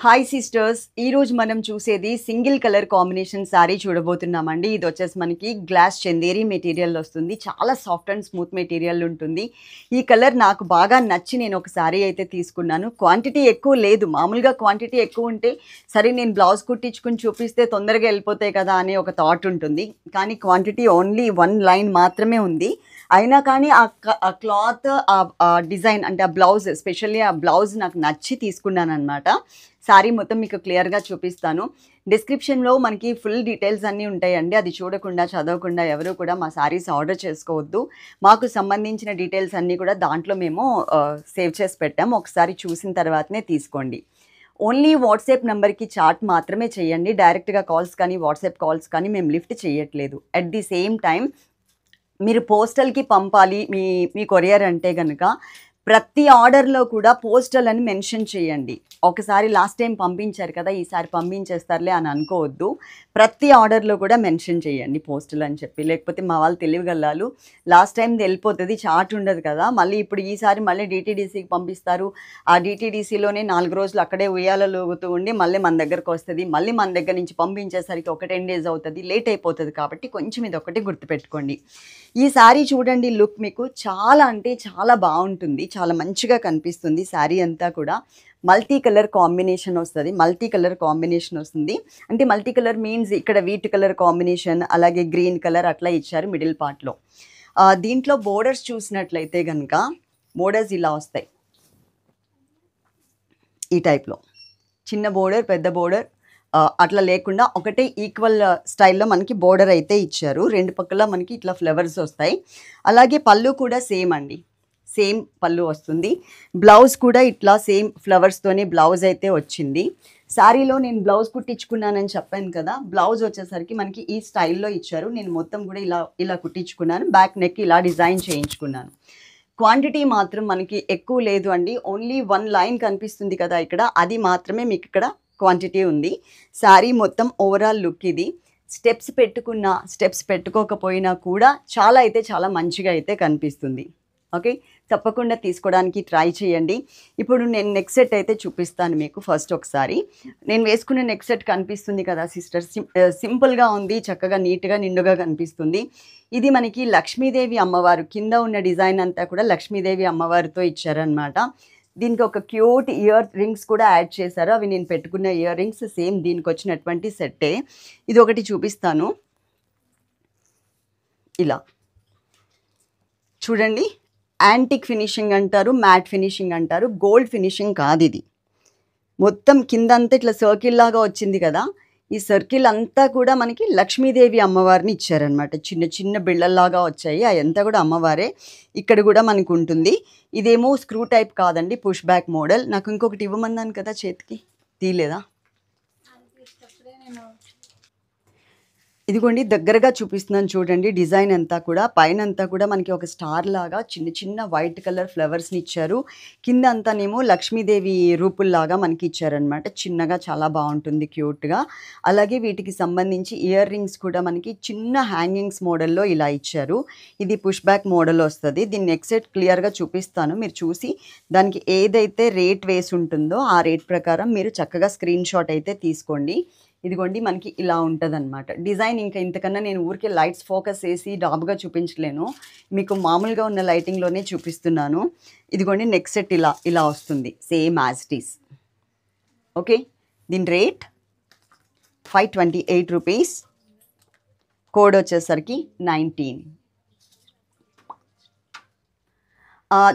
Hi sisters, ఈరోజు మనం చూసేది సింగిల్ కలర్ కాంబినేషన్ శారీ చూడబోతున్నామండి. ఇది వచ్చేసి మనకి గ్లాస్ చందేరి మెటీరియల్ వస్తుంది. చాలా సాఫ్ట్ అండ్ స్మూత్ మెటీరియల్ ఉంటుంది. ఈ కలర్ నాకు బాగా నచ్చి నేను ఒక శారీ అయితే తీసుకున్నాను. క్వాంటిటీ ఎక్కువ లేదు. మామూలుగా క్వాంటిటీ ఎక్కువ ఉంటే సరే నేను బ్లౌజ్ కుట్టించుకుని చూపిస్తే తొందరగా వెళ్ళిపోతాయి కదా అనే ఒక థాట్ ఉంటుంది. కానీ క్వాంటిటీ ఓన్లీ 1 లైన్ మాత్రమే ఉంది. అయినా కానీ ఆ క్లాత్, ఆ డిజైన్ అంటే ఆ బ్లౌజ్, ఎస్పెషల్లీ ఆ బ్లౌజ్ నాకు నచ్చి తీసుకున్నాను అనమాట. శారీ మొత్తం మీకు క్లియర్గా చూపిస్తాను. డిస్క్రిప్షన్లో మనకి ఫుల్ డీటెయిల్స్ అన్నీ ఉంటాయండి. అది చూడకుండా చదవకుండా ఎవరు కూడా మా శారీస్ ఆర్డర్ చేసుకోవద్దు. మాకు సంబంధించిన డీటెయిల్స్ అన్నీ కూడా దాంట్లో మేము సేవ్ చేసి పెట్టాము. ఒకసారి చూసిన తర్వాతనే తీసుకోండి. ఓన్లీ వాట్సాప్ నెంబర్కి చాట్ మాత్రమే చేయండి. డైరెక్ట్గా కాల్స్ కానీ వాట్సాప్ కాల్స్ కానీ మేము లిఫ్ట్ చేయట్లేదు. అట్ ది సేమ్ టైం మీరు పోస్టల్కి పంపాలి మీ కొరియర్ అంటే కనుక ప్రతి ఆర్డర్లో కూడా పోస్టల్ అని మెన్షన్ చేయండి. ఒకసారి లాస్ట్ టైం పంపించారు కదా, ఈసారి పంపించేస్తారులే అని అనుకోవద్దు. ప్రతి ఆర్డర్లో కూడా మెన్షన్ చేయండి పోస్టల్ అని చెప్పి. లేకపోతే మా వాళ్ళు తెలియగలరు, లాస్ట్ టైంది వెళ్ళిపోతుంది, చార్ట్ ఉండదు కదా, మళ్ళీ ఇప్పుడు ఈసారి మళ్ళీ డిటీడీసీకి పంపిస్తారు. ఆ డిటీడీసీలోనే 4 రోజులు అక్కడే ఉయ్యాలలో ఊగుతూ ఉండి మళ్ళీ మన దగ్గరకు వస్తుంది. మళ్ళీ మన దగ్గర నుంచి పంపించేసరికి ఒక 10 days అవుతుంది, లేట్ అయిపోతుంది. కాబట్టి కొంచెం ఇది ఒకటి గుర్తుపెట్టుకోండి. ఈ శారీ చూడండి, లుక్ మీకు చాలా అంటే చాలా బాగుంటుంది. చాలా మంచిగా కనిపిస్తుంది. శారీ అంతా కూడా మల్టీ కలర్ కాంబినేషన్ వస్తుంది. అంటే మల్టీ కలర్ మీన్స్ ఇక్కడ వీట్ కలర్ కాంబినేషన్, అలాగే గ్రీన్ కలర్ అట్లా ఇచ్చారు మిడిల్ పార్ట్లో. దీంట్లో బోర్డర్స్ చూసినట్లయితే కనుక బోర్డర్స్ ఇలా వస్తాయి. ఈ టైప్లో చిన్న బోర్డర్, పెద్ద బోర్డర్ అట్లా లేకుండా ఒకటే ఈక్వల్ స్టైల్లో మనకి బోర్డర్ అయితే ఇచ్చారు. 2 పక్కల మనకి ఇట్లా ఫ్లవర్స్ వస్తాయి. అలాగే పళ్ళు కూడా సేమ్ అండి, సేమ్ పళ్ళు వస్తుంది. బ్లౌజ్ కూడా ఇట్లా సేమ్ ఫ్లవర్స్తోనే బ్లౌజ్ అయితే వచ్చింది. శారీలో నేను బ్లౌజ్ కుట్టించుకున్నానని చెప్పాను కదా, బ్లౌజ్ వచ్చేసరికి మనకి ఈ స్టైల్లో ఇచ్చారు. నేను మొత్తం కూడా ఇలా కుట్టించుకున్నాను. బ్యాక్ నెక్ ఇలా డిజైన్ చేయించుకున్నాను. క్వాంటిటీ మాత్రం మనకి ఎక్కువ లేదు అండి. ఓన్లీ 1 లైన్ కనిపిస్తుంది కదా ఇక్కడ, అది మాత్రమే మీకు ఇక్కడ క్వాంటిటీ ఉంది. శారీ మొత్తం ఓవరాల్ లుక్ ఇది. స్టెప్స్ పెట్టుకోకపోయినా కూడా చాలా మంచిగా అయితే కనిపిస్తుంది. ఓకే, తప్పకుండా తీసుకోవడానికి ట్రై చేయండి. ఇప్పుడు నేను నెక్ సెట్ అయితే చూపిస్తాను మీకు. ఫస్ట్ ఒకసారి నేను వేసుకున్న నెక్ సెట్ కనిపిస్తుంది కదా సిస్టర్, సింపుల్గా ఉంది, చక్కగా నీట్గా నిండుగా కనిపిస్తుంది. ఇది మనకి లక్ష్మీదేవి అమ్మవారు, కింద ఉన్న డిజైన్ అంతా కూడా లక్ష్మీదేవి అమ్మవారితో ఇచ్చారనమాట. దీనికి ఒక క్యూట్ ఇయర్ రింగ్స్ కూడా యాడ్ చేశారు. అవి నేను పెట్టుకున్న ఇయర్ రింగ్స్ సేమ్ దీనికి వచ్చినటువంటి సెట్టే. ఇది ఒకటి చూపిస్తాను. ఇలా చూడండి, యాంటిక్ ఫినిషింగ్ అంటారు, మ్యాట్ ఫినిషింగ్ అంటారు. గోల్డ్ ఫినిషింగ్ కాదు ఇది. మొత్తం కిందంతా ఇట్లా సర్కిల్ లాగా వచ్చింది కదా, ఈ సర్కిల్ అంతా కూడా మనకి లక్ష్మీదేవి అమ్మవారిని ఇచ్చారనమాట. చిన్న చిన్న బిళ్ళల్లాగా వచ్చాయి, అదంతా కూడా అమ్మవారే. ఇక్కడ కూడా మనకు ఉంటుంది. ఇదేమో స్క్రూ టైప్ కాదండి, పుష్ బ్యాక్ మోడల్. నాకు ఇంకొకటి ఇవ్వమన్నాను కదా, చేతికి తీయలేదా? ఇదిగోండి, దగ్గరగా చూపిస్తున్నాను చూడండి. డిజైన్ అంతా కూడా పైన అంతా కూడా మనకి ఒక స్టార్ లాగా చిన్న చిన్న వైట్ కలర్ ఫ్లవర్స్ని ఇచ్చారు. కింద అంతానేమో లక్ష్మీదేవి రూపుల్లాగా మనకి ఇచ్చారనమాట. చిన్నగా చాలా బాగుంటుంది, క్యూట్గా. అలాగే వీటికి సంబంధించి ఇయర్ రింగ్స్ కూడా మనకి చిన్న హ్యాంగింగ్స్ మోడల్లో ఇలా ఇచ్చారు. ఇది పుష్ బ్యాక్ మోడల్ వస్తుంది. దీన్ని నెక్ సెట్ క్లియర్గా చూపిస్తాను, మీరు చూసి దానికి ఏదైతే రేట్ వేసి ఉంటుందో ఆ రేట్ ప్రకారం మీరు చక్కగా స్క్రీన్ షాట్ అయితే తీసుకోండి. ఇదిగోండి, మనకి ఇలా ఉంటుంది అనమాట డిజైన్. ఇంకా ఇంతకన్నా నేను ఊరికే లైట్స్ ఫోకస్ చేసి డాబ్గా చూపించలేను, మీకు మామూలుగా ఉన్న లైటింగ్లోనే చూపిస్తున్నాను. ఇదిగోండి, నెక్ సెట్ ఇలా వస్తుంది, same as it is. Okay, దీని రేట్ 528 రూపీస్. కోడ్ వచ్చేసరికి 19.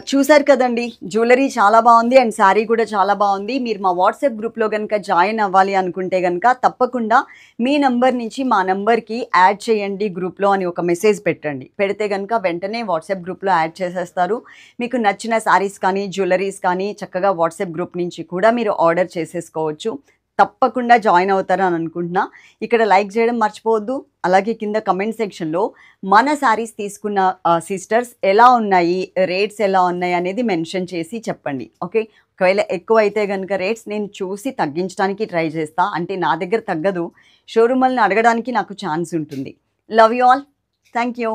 చూసారు కదండి, జ్యువెలరీ చాలా బాగుంది అండ్ శారీ కూడా చాలా బాగుంది. మీరు మా వాట్సాప్ గ్రూప్లో కనుక జాయిన్ అవ్వాలి అనుకుంటే కనుక తప్పకుండా మీ నెంబర్ నుంచి మా నెంబర్కి యాడ్ చేయండి గ్రూప్లో అని ఒక మెసేజ్ పెట్టండి. పెడితే కనుక వెంటనే వాట్సాప్ గ్రూప్లో యాడ్ చేసేస్తారు. మీకు నచ్చిన శారీస్ కానీ జ్యువెలరీస్ కానీ చక్కగా వాట్సాప్ గ్రూప్ నుంచి కూడా మీరు ఆర్డర్ చేసేసుకోవచ్చు. తప్పకుండా జాయిన్ అవుతారని అనుకుంటున్నా. ఇక్కడ లైక్ చేయడం మర్చిపోవద్దు. అలాగే కింద కమెంట్ సెక్షన్లో మన శారీస్ తీసుకున్న సిస్టర్స్ ఎలా ఉన్నాయి, రేట్స్ ఎలా ఉన్నాయి అనేది మెన్షన్ చేసి చెప్పండి. ఓకే, ఒకవేళ ఎక్కువ అయితే కనుక రేట్స్ నేను చూసి తగ్గించడానికి ట్రై చేస్తా. అంటే నా దగ్గర తగ్గదు, షోరూమ్ వాళ్ళని అడగడానికి నాకు ఛాన్స్ ఉంటుంది. Love you all, thank you.